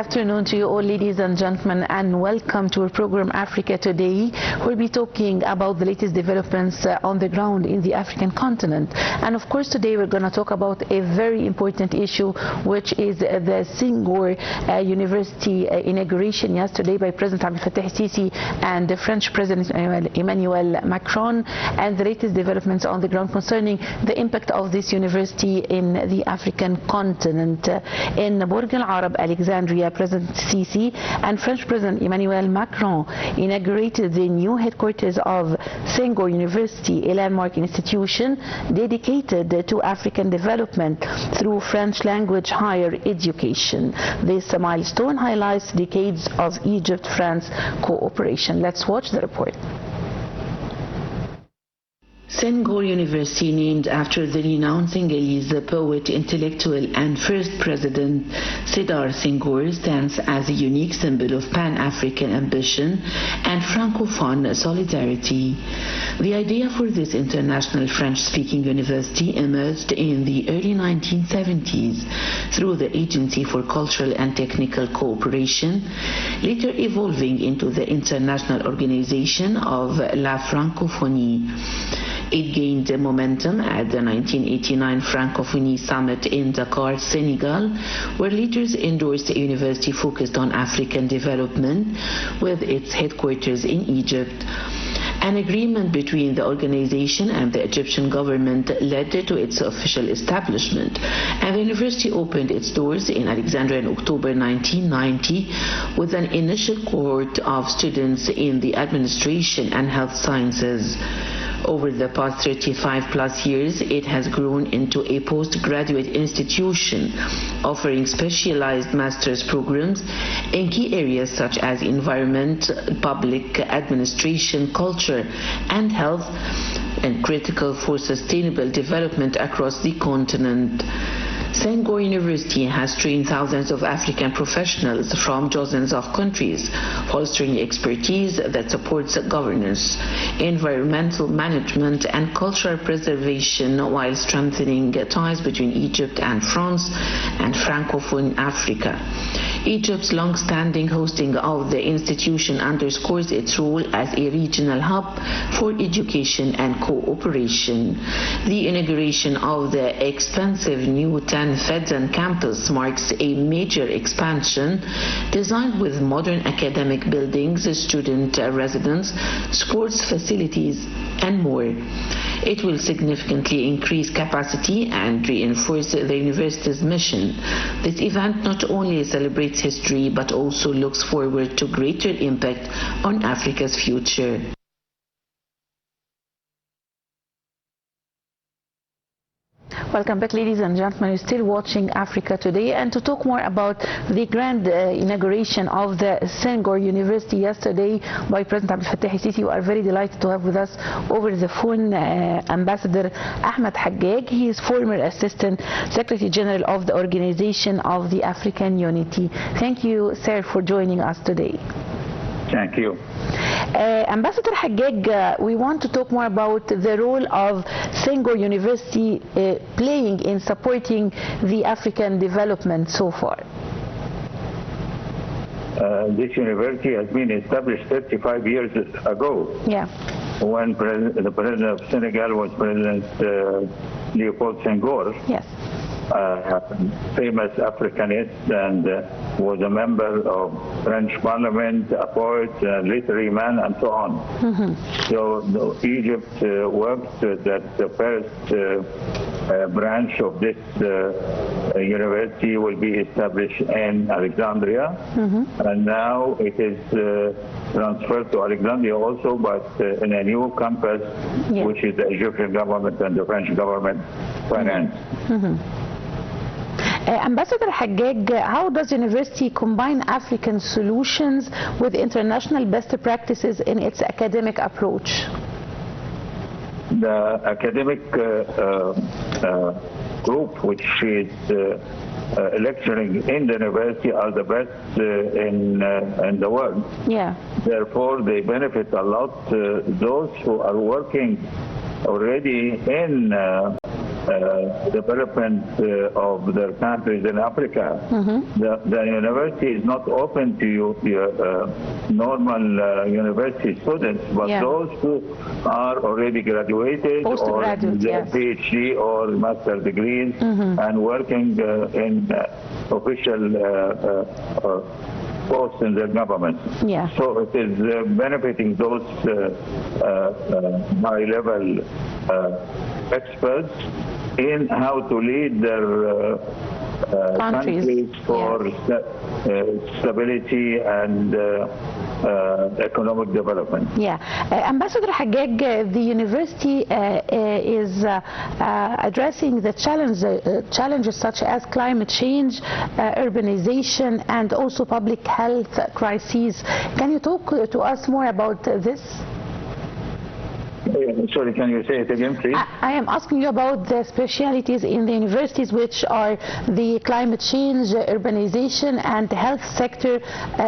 afternoon to you all, ladies and gentlemen, and welcome to our program Africa Today. We'll be talking about the latest developments on the ground in the African continent. And of course, today we're going to talk about a very important issue, which is the Senghor University inauguration yesterday by President Abdel Fattah el-Sisi and the French President Emmanuel Macron, and the latest developments on the ground concerning the impact of this university in the African continent. In Burj Al Arab, Alexandria, President Sisi and French President Emmanuel Macron inaugurated the new headquarters of Senghor University, a landmark institution dedicated to African development through French language higher education. This milestone highlights decades of Egypt-France cooperation. Let's watch the report. Senghor University, named after the renowned Senegalese poet, intellectual and first president Sédar Senghor, stands as a unique symbol of Pan-African ambition and Francophone solidarity. The idea for this international French-speaking university emerged in the early 1970s through the Agency for Cultural and Technical Cooperation, later evolving into the International Organization of La Francophonie. It gained momentum at the 1989 Francophonie Summit in Dakar, Senegal, where leaders endorsed a university focused on African development with its headquarters in Egypt. An agreement between the organization and the Egyptian government led to its official establishment, and the university opened its doors in Alexandria in October 1990 with an initial cohort of students in the administration and health sciences. Over the past 35 plus years, it has grown into a postgraduate institution offering specialized master's programs in key areas such as environment, public administration, culture, and health, and critical for sustainable development across the continent. Senghor University has trained thousands of African professionals from dozens of countries, fostering expertise that supports governance, environmental management, and cultural preservation while strengthening ties between Egypt and France and Francophone Africa. Egypt's long-standing hosting of the institution underscores its role as a regional hub for education and cooperation. The inauguration of the expansive new 10-Fedden campus marks a major expansion designed with modern academic buildings, student residence, sports facilities, and more. It will significantly increase capacity and reinforce the university's mission. This event not only celebrates history but also looks forward to greater impact on Africa's future. Welcome back, ladies and gentlemen. You're still watching Africa Today, and to talk more about the grand inauguration of the Senghor University yesterday by President Abdel Fattah el-Sisi, we are very delighted to have with us over the phone Ambassador Ahmed Haggag. He is former Assistant Secretary General of the Organization of the African Unity. Thank you, sir, for joining us today. Thank you. Ambassador Haggag, we want to talk more about the role of Senghor University playing in supporting the African development so far. This university has been established 35 years ago. Yeah. When the president of Senegal was President Leopold Senghor. Yes. Famous Africanist, and was a member of French Parliament, a poet, a literary man, and so on. So Egypt worked that the first branch of this university will be established in Alexandria, and now it is transferred to Alexandria also, but in a new campus, which is the Egyptian government and the French government finance. Ambassador Haggag, how does the university combine African solutions with international best practices in its academic approach? The academic group which is lecturing in the university are the best in the world. Yeah. Therefore, they benefit a lot those who are working already in development of their countries in Africa. The university is not open to normal university students, but those who are already graduated or their PhD or master degrees and working in official posts in the government. So it is benefiting those high-level experts in how to lead their countries for stability and economic development. Ambassador Haggag, the university is addressing the challenges such as climate change, urbanization, and also public health crises. Can you talk to us more about this? Sorry, can you say it again, please? I am asking you about the specialities in the universities, which are the climate change, urbanization, and health sector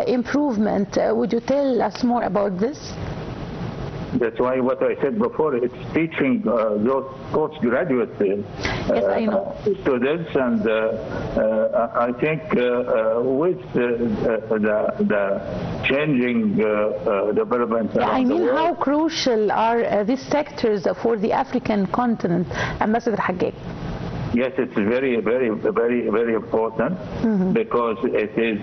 improvement. Would you tell us more about this? That's why what I said before, it's teaching those postgraduate students, and I think with the changing development. I mean, how crucial are these sectors for the African continent, Ambassador Haggag? Yes, it's very, very, very, very important because it is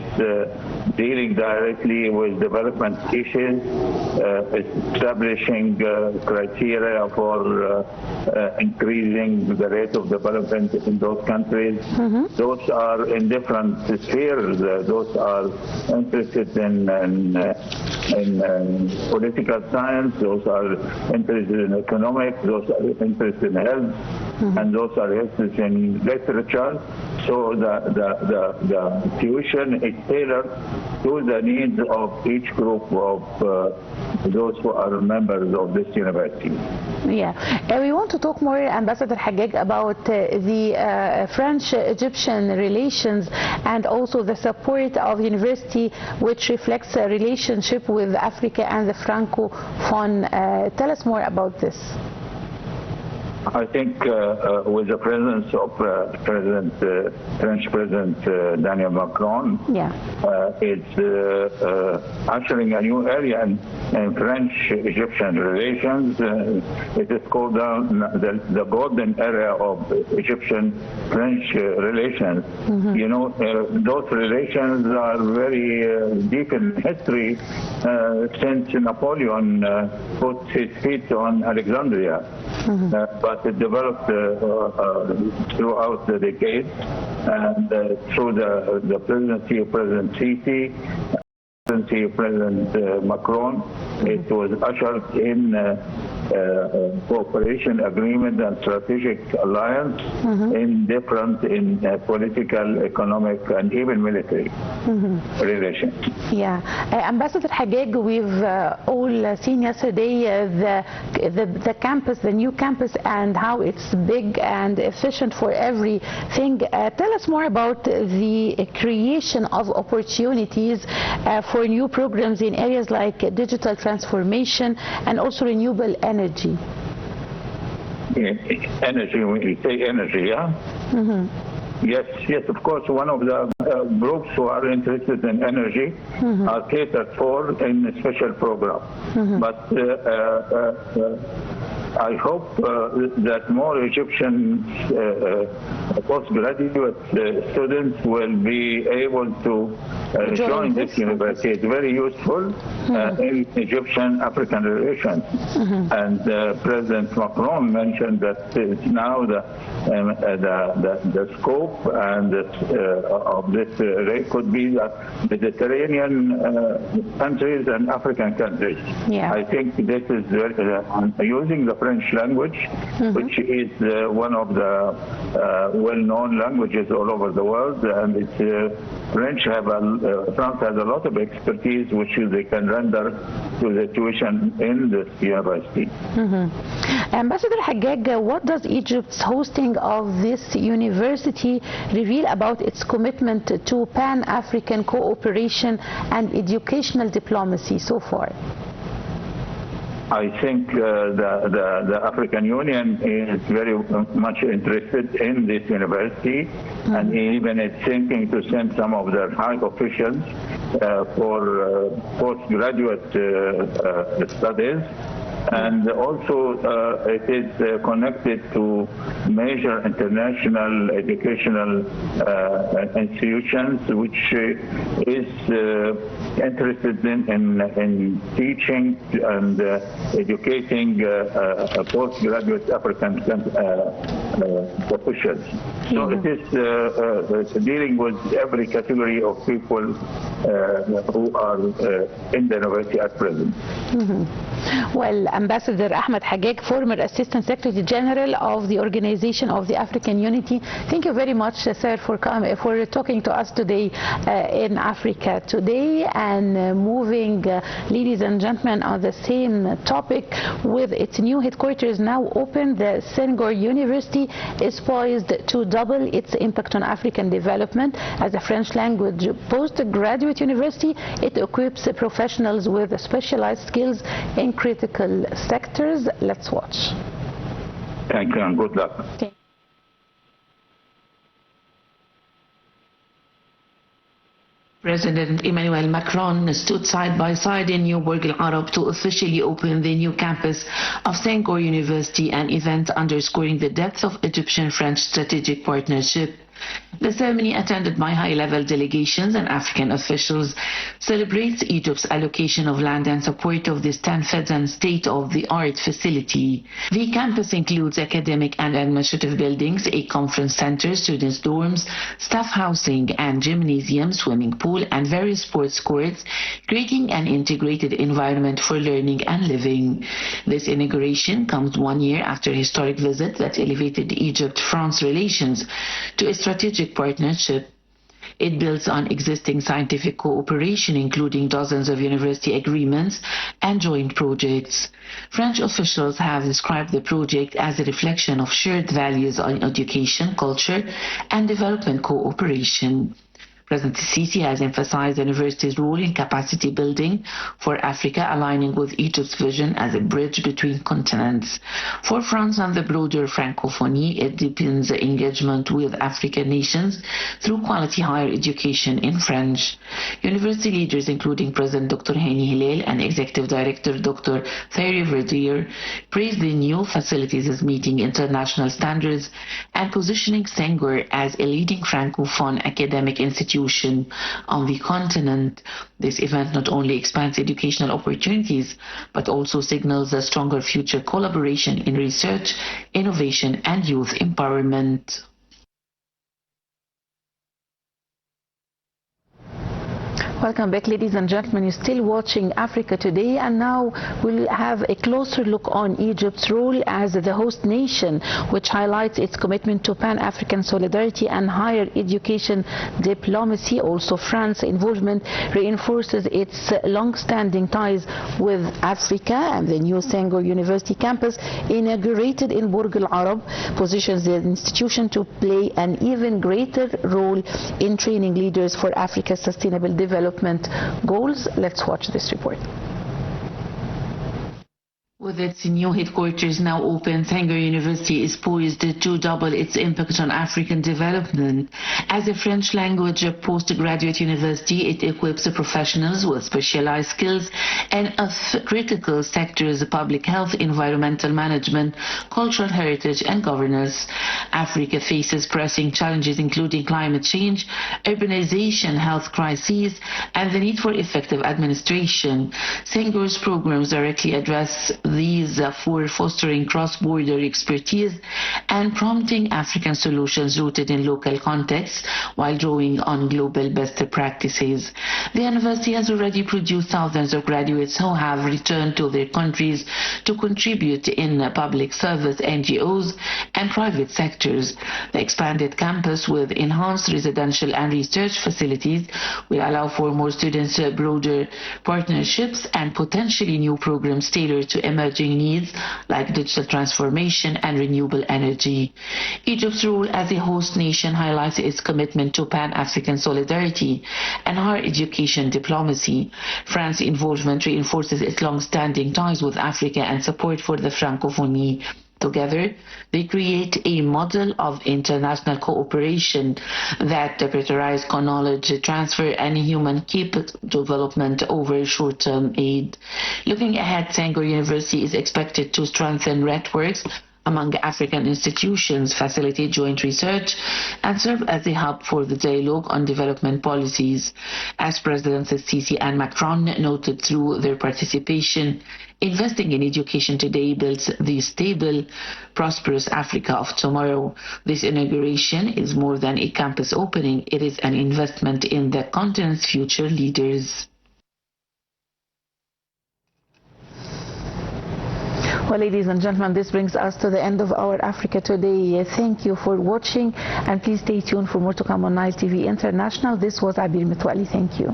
dealing directly with development issues, establishing criteria for increasing the rate of development in those countries. Those are in different spheres. Those are interested in political science. Those are interested in economics. Those are interested in health, and those are interested in literature. So the tuition is tailored to the needs of each group of those who are members of this university. We want to talk more, Ambassador Haggag, about the French-Egyptian relations and also the support of the university, which reflects a relationship with Africa and the Francophone. Tell us more about this. I think with the presence of French President Daniel Macron, it's ushering a new area in French-Egyptian relations. It is called the golden era of Egyptian-French relations. You know, those relations are very deep in history since Napoleon put his feet on Alexandria. But it developed throughout the decades, and through the presidency of President Sisi, presidency of President Macron, it was ushered in cooperation agreement and strategic alliance in different political, economic, and even military relations. Ambassador Haggag, we've all seen yesterday the campus, the new campus, and how it's big and efficient for everything. Tell us more about the creation of opportunities for new programs in areas like digital transformation and also renewable energy. Energy, when you say energy, Yes, of course, one of the groups who are interested in energy are catered for in a special program. But I hope that more Egyptian postgraduate students will be able to join this university. It's very useful in Egyptian-African relations. And President Macron mentioned that it's now the scope and of this could be the Mediterranean countries and African countries. I think this is using the French language, which is one of the well-known languages all over the world, and it's France has a lot of expertise which they can render to the tuition in this university. Ambassador Haggag, what does Egypt's hosting of this university reveal about its commitment to Pan-African cooperation and educational diplomacy so far? I think the African Union is very much interested in this university, and even is thinking to send some of their high officials for postgraduate studies. And also it is connected to major international educational institutions, which is interested in teaching and educating postgraduate African officials. So it is dealing with every category of people who are in the university at present. Well, Ambassador Ahmed Haggag, former Assistant Secretary General of the Organization of the African Unity, thank you very much, sir, for talking to us today in Africa Today, and moving, ladies and gentlemen, on the same topic. With its new headquarters now open, the Senghor University is poised to double its impact on African development. As a French language postgraduate university, it equips professionals with specialized skills in critical sectors. Let's watch. Thank you and good luck. Okay. President Emmanuel Macron stood side by side in New Burj Al Arab to officially open the new campus of Senghor University, an event underscoring the depth of Egyptian-French strategic partnership. The ceremony, attended by high-level delegations and African officials, celebrates Egypt's allocation of land and support of this Stanford and state-of-the-art facility. The campus includes academic and administrative buildings, a conference center, students' dorms, staff housing, and gymnasium, swimming pool, and various sports courts, creating an integrated environment for learning and living. This inauguration comes 1 year after a historic visit that elevated Egypt-France relations to a strategic partnership. It builds on existing scientific cooperation, including dozens of university agreements and joint projects. French officials have described the project as a reflection of shared values on education, culture, and development cooperation. President Sisi has emphasized the university's role in capacity building for Africa, aligning with Egypt's vision as a bridge between continents. For France and the broader Francophonie, it deepens engagement with African nations through quality higher education in French. University leaders, including President Dr. Hani Hillel and Executive Director Dr. Thierry Verdier, praised the new facilities as meeting international standards and positioning Senghor as a leading Francophone academic institution on the continent. This event not only expands educational opportunities, but also signals a stronger future collaboration in research, innovation, and youth empowerment. Welcome back, ladies and gentlemen. You're still watching Africa Today, and now we'll have a closer look on Egypt's role as the host nation, which highlights its commitment to Pan-African solidarity and higher education diplomacy. Also, France's involvement reinforces its long-standing ties with Africa, and the new Senghor University campus, inaugurated in Burj Al Arab, positions the institution to play an even greater role in training leaders for Africa's sustainable development goals. Let's watch this report. With its new headquarters now open, Senghor University is poised to double its impact on African development. As a French language postgraduate university, it equips professionals with specialized skills in critical sectors: public health, environmental management, cultural heritage, and governance. Africa faces pressing challenges including climate change, urbanization, health crises, and the need for effective administration. Senghor's programs directly address these for fostering cross-border expertise and prompting African solutions rooted in local contexts while drawing on global best practices. The university has already produced thousands of graduates who have returned to their countries to contribute in public service, NGOs, and private sectors. The expanded campus with enhanced residential and research facilities will allow for more students, broader partnerships, and potentially new programs tailored to emerging emerging needs like digital transformation and renewable energy. Egypt's role as a host nation highlights its commitment to Pan-African solidarity and higher education diplomacy. France's involvement reinforces its long-standing ties with Africa and support for the Francophonie. Together, they create a model of international cooperation that prioritizes knowledge transfer and human capital development over short-term aid. Looking ahead, Senghor University is expected to strengthen networks among African institutions, facilitate joint research, and serve as a hub for the dialogue on development policies. As Presidents Sisi and Macron noted through their participation, investing in education today builds the stable, prosperous Africa of tomorrow. This inauguration is more than a campus opening. It is an investment in the continent's future leaders. Well, ladies and gentlemen, this brings us to the end of our Africa Today. Thank you for watching, and please stay tuned for more to come on Nile TV International. This was Abir Mitwali. Thank you.